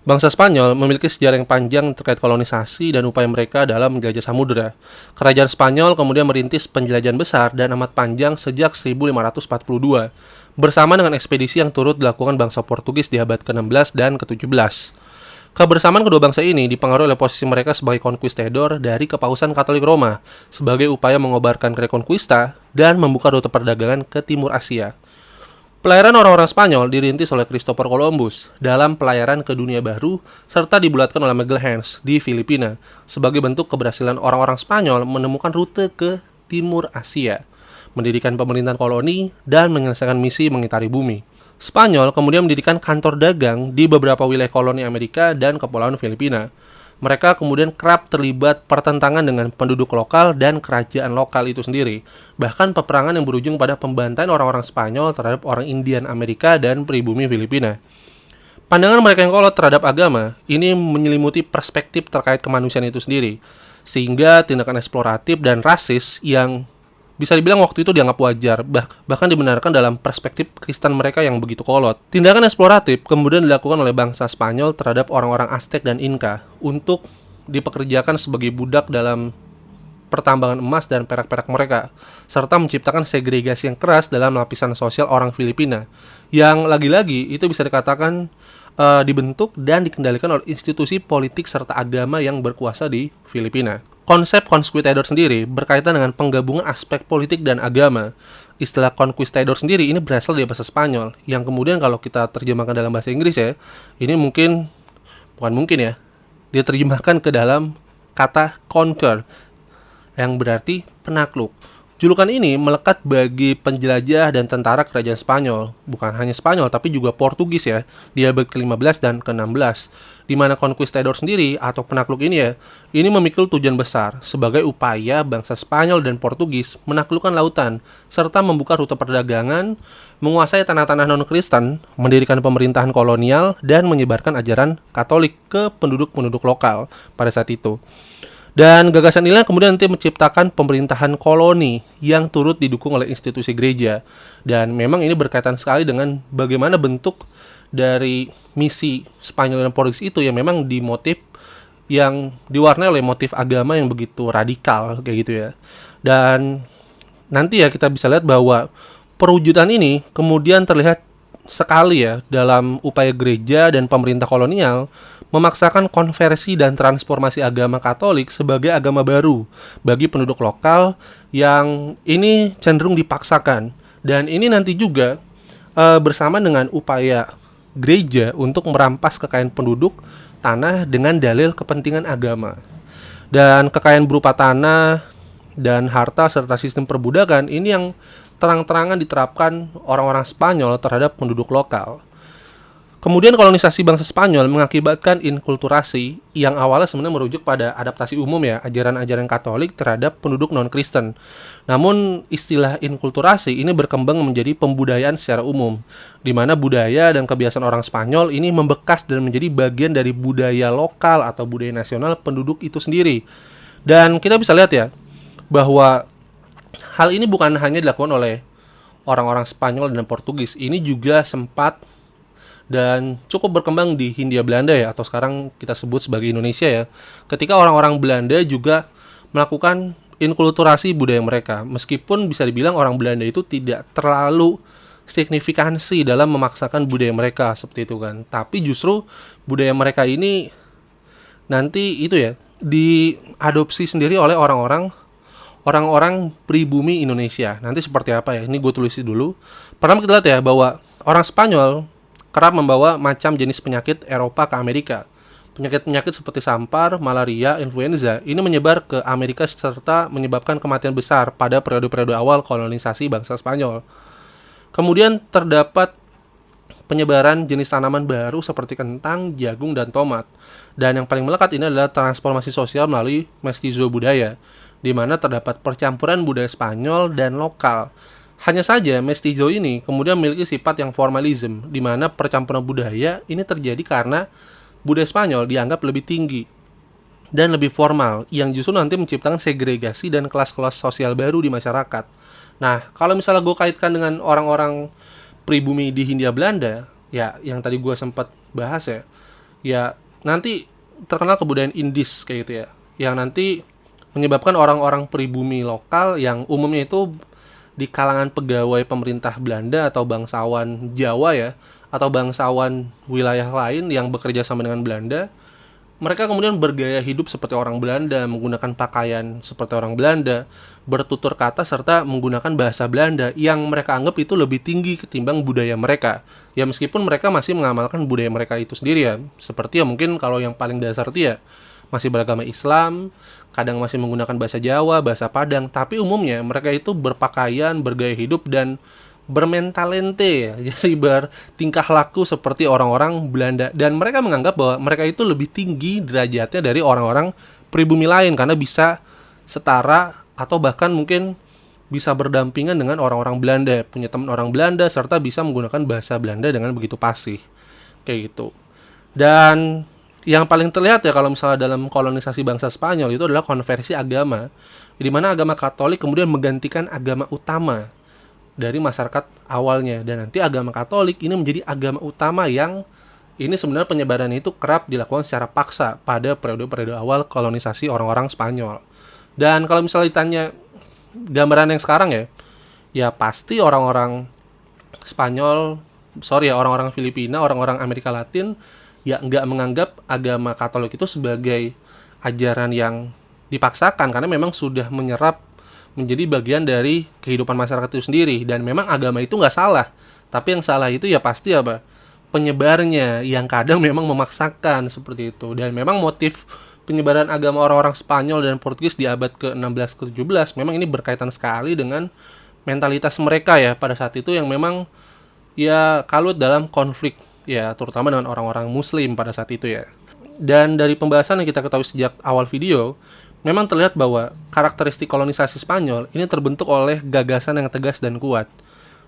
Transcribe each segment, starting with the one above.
Bangsa Spanyol memiliki sejarah yang panjang terkait kolonisasi dan upaya mereka dalam menjelajah samudera. Kerajaan Spanyol kemudian merintis penjelajahan besar dan amat panjang sejak 1542, bersama dengan ekspedisi yang turut dilakukan bangsa Portugis di abad ke-16 dan ke-17. Kebersamaan kedua bangsa ini dipengaruhi oleh posisi mereka sebagai konquistador dari Kepausan Katolik Roma, sebagai upaya mengobarkan Reconquista dan membuka rute perdagangan ke Timur Asia. Pelayaran orang-orang Spanyol dirintis oleh Christopher Columbus dalam pelayaran ke dunia baru, serta dibulatkan oleh Magellan di Filipina sebagai bentuk keberhasilan orang-orang Spanyol menemukan rute ke Timur Asia, mendirikan pemerintahan koloni, dan menyelesaikan misi mengitari bumi. Spanyol kemudian mendirikan kantor dagang di beberapa wilayah koloni Amerika dan Kepulauan Filipina. Mereka kemudian kerap terlibat pertentangan dengan penduduk lokal dan kerajaan lokal itu sendiri. Bahkan peperangan yang berujung pada pembantaian orang-orang Spanyol terhadap orang Indian Amerika dan pribumi Filipina. Pandangan mereka yang kolot terhadap agama ini menyelimuti perspektif terkait kemanusiaan itu sendiri, sehingga tindakan eksploratif dan rasis yang bisa dibilang waktu itu dianggap wajar, bahkan dibenarkan dalam perspektif Kristen mereka yang begitu kolot. Tindakan eksploratif kemudian dilakukan oleh bangsa Spanyol terhadap orang-orang Aztec dan Inca untuk dipekerjakan sebagai budak dalam pertambangan emas dan perak-perak mereka, serta menciptakan segregasi yang keras dalam lapisan sosial orang Filipina, yang lagi-lagi itu bisa dikatakan dibentuk dan dikendalikan oleh institusi politik serta agama yang berkuasa di Filipina. Konsep conquistador sendiri berkaitan dengan penggabungan aspek politik dan agama. Istilah conquistador sendiri ini berasal dari bahasa Spanyol, yang kemudian kalau kita terjemahkan dalam bahasa Inggris ya, ini bukan mungkin ya, diterjemahkan ke dalam kata conquer, yang berarti penakluk. Julukan ini melekat bagi penjelajah dan tentara kerajaan Spanyol, bukan hanya Spanyol tapi juga Portugis ya, di abad ke-15 dan ke-16, di mana conquistador sendiri atau penakluk ini ya, ini memikul tujuan besar sebagai upaya bangsa Spanyol dan Portugis menaklukkan lautan, serta membuka rute perdagangan, menguasai tanah-tanah non-Kristen, mendirikan pemerintahan kolonial, dan menyebarkan ajaran Katolik ke penduduk-penduduk lokal pada saat itu. Dan gagasan inilah kemudian nanti menciptakan pemerintahan koloni yang turut didukung oleh institusi gereja. Dan memang ini berkaitan sekali dengan bagaimana bentuk dari misi Spanyol dan Portugis itu yang memang yang diwarnai oleh motif agama yang begitu radikal kayak gitu ya. Dan nanti ya kita bisa lihat bahwa perwujudan ini kemudian terlihat sekali ya dalam upaya gereja dan pemerintah kolonial memaksakan konversi dan transformasi agama Katolik sebagai agama baru bagi penduduk lokal yang ini cenderung dipaksakan. Dan ini nanti juga bersama dengan upaya gereja untuk merampas kekayaan penduduk tanah dengan dalil kepentingan agama. Dan kekayaan berupa tanah dan harta serta sistem perbudakan ini yang terang-terangan diterapkan orang-orang Spanyol terhadap penduduk lokal. Kemudian kolonisasi bangsa Spanyol mengakibatkan inkulturasi yang awalnya sebenarnya merujuk pada adaptasi umum ya, ajaran-ajaran Katolik terhadap penduduk non-Kristen. Namun istilah inkulturasi ini berkembang menjadi pembudayaan secara umum, di mana budaya dan kebiasaan orang Spanyol ini membekas dan menjadi bagian dari budaya lokal atau budaya nasional penduduk itu sendiri. Dan kita bisa lihat ya, bahwa hal ini bukan hanya dilakukan oleh orang-orang Spanyol dan Portugis, ini juga sempat dan cukup berkembang di Hindia Belanda ya, atau sekarang kita sebut sebagai Indonesia ya. Ketika orang-orang Belanda juga melakukan inkulturasi budaya mereka, meskipun bisa dibilang orang Belanda itu tidak terlalu signifikansi dalam memaksakan budaya mereka seperti itu kan. Tapi justru budaya mereka ini nanti itu ya diadopsi sendiri oleh orang-orang pribumi Indonesia. Nanti seperti apa ya? Ini gue tulisin dulu. Pertama kita lihat ya bahwa orang Spanyol kerap membawa macam jenis penyakit Eropa ke Amerika. Penyakit-penyakit seperti sampar, malaria, influenza ini menyebar ke Amerika serta menyebabkan kematian besar pada periode-periode awal kolonisasi bangsa Spanyol. Kemudian terdapat penyebaran jenis tanaman baru seperti kentang, jagung, dan tomat. Dan yang paling melekat ini adalah transformasi sosial melalui mestizo budaya, di mana terdapat percampuran budaya Spanyol dan lokal. Hanya saja mestizo ini kemudian memiliki sifat yang formalisme, di mana percampuran budaya ini terjadi karena budaya Spanyol dianggap lebih tinggi dan lebih formal, yang justru nanti menciptakan segregasi dan kelas-kelas sosial baru di masyarakat. Nah, kalau misalnya gue kaitkan dengan orang-orang pribumi di Hindia Belanda, ya yang tadi gue sempat bahas ya, Ya, nanti terkenal kebudayaan Indis kayak gitu ya, yang nanti menyebabkan orang-orang pribumi lokal yang umumnya itu di kalangan pegawai pemerintah Belanda atau bangsawan Jawa ya, atau bangsawan wilayah lain yang bekerja sama dengan Belanda, mereka kemudian bergaya hidup seperti orang Belanda, menggunakan pakaian seperti orang Belanda, bertutur kata serta menggunakan bahasa Belanda yang mereka anggap itu lebih tinggi ketimbang budaya mereka. Ya meskipun mereka masih mengamalkan budaya mereka itu sendiri ya. Seperti ya mungkin kalau yang paling dasar itu ya masih beragama Islam, kadang masih menggunakan bahasa Jawa, bahasa Padang, tapi umumnya mereka itu berpakaian, bergaya hidup dan bermentalente ya, jadi bertingkah laku seperti orang-orang Belanda, dan mereka menganggap bahwa mereka itu lebih tinggi derajatnya dari orang-orang pribumi lain karena bisa setara atau bahkan mungkin bisa berdampingan dengan orang-orang Belanda, punya teman orang Belanda serta bisa menggunakan bahasa Belanda dengan begitu fasih kayak gitu. Dan yang paling terlihat ya kalau misalnya dalam kolonisasi bangsa Spanyol itu adalah konversi agama, di mana agama Katolik kemudian menggantikan agama utama dari masyarakat awalnya, dan nanti agama Katolik ini menjadi agama utama yang ini sebenarnya penyebaran itu kerap dilakukan secara paksa pada periode-periode awal kolonisasi orang-orang Spanyol. Dan kalau misalnya ditanya gambaran yang sekarang ya, ya pasti orang-orang Spanyol, sorry ya, orang-orang Filipina, orang-orang Amerika Latin ya nggak menganggap agama Katolik itu sebagai ajaran yang dipaksakan karena memang sudah menyerap menjadi bagian dari kehidupan masyarakat itu sendiri, dan memang agama itu nggak salah, tapi yang salah itu ya pasti apa, penyebarnya yang kadang memang memaksakan seperti itu. Dan memang motif penyebaran agama orang-orang Spanyol dan Portugis di abad ke-16 ke-17 memang ini berkaitan sekali dengan mentalitas mereka ya pada saat itu, yang memang ya kalut dalam konflik ya terutama dengan orang-orang Muslim pada saat itu ya. Dan dari pembahasan yang kita ketahui sejak awal video, memang terlihat bahwa karakteristik kolonisasi Spanyol ini terbentuk oleh gagasan yang tegas dan kuat.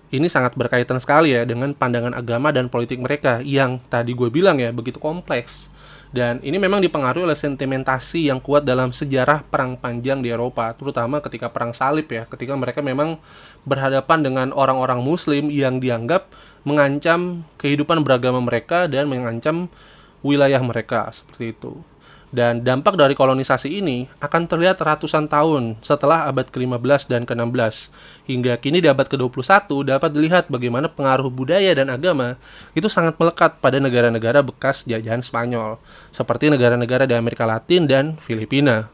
Ini sangat berkaitan sekali ya dengan pandangan agama dan politik mereka yang tadi gue bilang ya begitu kompleks. Dan ini memang dipengaruhi oleh sentimentasi yang kuat dalam sejarah perang panjang di Eropa, terutama ketika perang salib ya, ketika mereka memang berhadapan dengan orang-orang Muslim yang dianggap mengancam kehidupan beragama mereka dan mengancam wilayah mereka seperti itu. Dan dampak dari kolonisasi ini akan terlihat ratusan tahun setelah abad ke-15 dan ke-16. Hingga kini di abad ke-21 dapat dilihat bagaimana pengaruh budaya dan agama itu sangat melekat pada negara-negara bekas jajahan Spanyol, seperti negara-negara di Amerika Latin dan Filipina.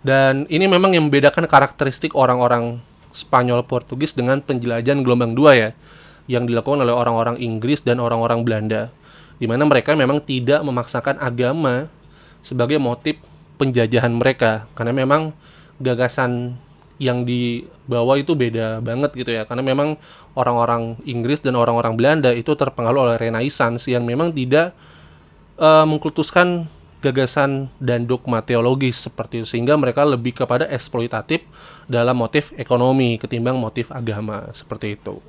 Dan ini memang yang membedakan karakteristik orang-orang Spanyol Portugis dengan penjelajahan gelombang 2 ya, yang dilakukan oleh orang-orang Inggris dan orang-orang Belanda, di mana mereka memang tidak memaksakan agama sebagai motif penjajahan mereka, karena memang gagasan yang dibawa itu beda banget gitu ya, karena memang orang-orang Inggris dan orang-orang Belanda itu terpengaruh oleh Renaissance yang memang tidak mengkultuskan gagasan dan dogma teologis seperti itu, sehingga mereka lebih kepada eksploitatif dalam motif ekonomi ketimbang motif agama seperti itu.